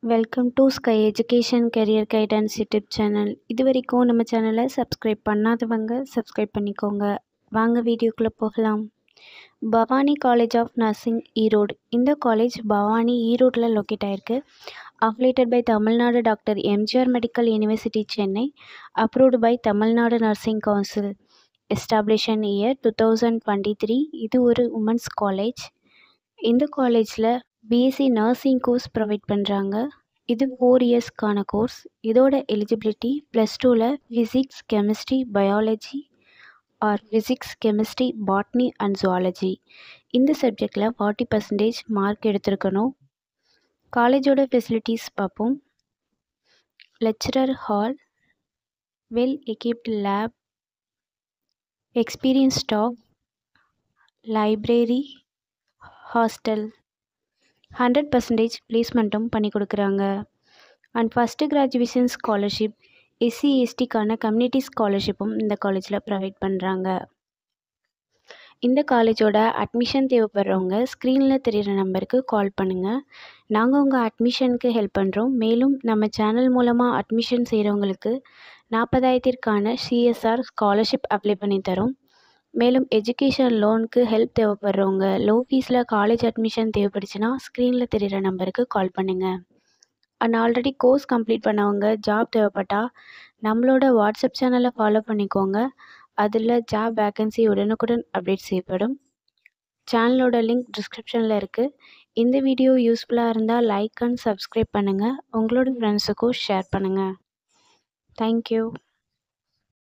Welcome to sky education career guidance YouTube channel. இது வரைக்கும் நம்ம சேனலை சப்ஸ்கிரைப் பண்ணாதவங்க சப்ஸ்கிரைப் பண்ணிக்கோங்க. வாங்க வீடியோக்குள்ளே போகலாம். Bhavani college of nursing Erode. இந்த காலேஜ் பவானி ஈரோட்டில் லொக்கேட் ஆயிருக்கு. Affiliated by Tamil Nadu doctor MGR medical university Chennai. Approved by Tamil Nadu nursing council. Establishment year 2023. இது ஒரு உமன்ஸ் காலேஜ். இந்த காலேஜில் பிஎஸ்சி நர்சிங் கோர்ஸ் ப்ரொவைட் பண்ணுறாங்க. இது 4 இயர்ஸ்க்கான கோர்ஸ். இதோட எலிஜிபிலிட்டி +2ல் physics, chemistry, biology or physics, chemistry, botany and zoology இந்த சப்ஜெக்டில் 40% மார்க் எடுத்திருக்கணும். காலேஜோட ஃபெசிலிட்டிஸ் பார்ப்போம். Lecturer hall, well equipped lab, experience staff, library, hostel, 100% பிளேஸ்மெண்ட்டும் பண்ணி கொடுக்குறாங்க. And first graduation scholarship, SC எஸ்டிக்கான கம்யூனிட்டி ஸ்காலர்ஷிப்பும் இந்த காலேஜில் ப்ரொவைட் பண்ணுறாங்க. இந்த காலேஜோட அட்மிஷன் தேவைப்படுறவங்க ஸ்க்ரீனில் தெரிகிற நம்பருக்கு கால் பண்ணுங்கள். நாங்கள் உங்கள் அட்மிஷனுக்கு ஹெல்ப் பண்ணுறோம். மேலும் நம்ம சேனல் மூலமாக அட்மிஷன் செய்கிறவங்களுக்கு 40,000க்கான சிஎஸ்ஆர் ஸ்காலர்ஷிப் அப்ளை பண்ணி தரோம். மேலும் எஜுகேஷன் லோனுக்கு ஹெல்ப் தேவைப்படுறவங்க, லோ ஃபீஸில் காலேஜ் அட்மிஷன் தேவைப்படுச்சுன்னா ஸ்க்ரீனில் தெரிகிற நம்பருக்கு கால் பண்ணுங்கள். அண்ட் ஆல்ரெடி கோர்ஸ் கம்ப்ளீட் பண்ணவங்க ஜாப் தேவைப்பட்டால் நம்மளோட வாட்ஸ்அப் சேனலை ஃபாலோ பண்ணிக்கோங்க. அதில் ஜாப் வேக்கன்சி உடனுக்குடன் அப்டேட் செய்யப்படும். சேனலோட லிங்க் டிஸ்கிரிப்ஷனில் இருக்குது. இந்த வீடியோ யூஸ்ஃபுல்லாக இருந்தால் லைக் அண்ட் சப்ஸ்கிரைப் பண்ணுங்கள். உங்களோட ஃப்ரெண்ட்ஸுக்கும் ஷேர் பண்ணுங்கள். தேங்க்யூ.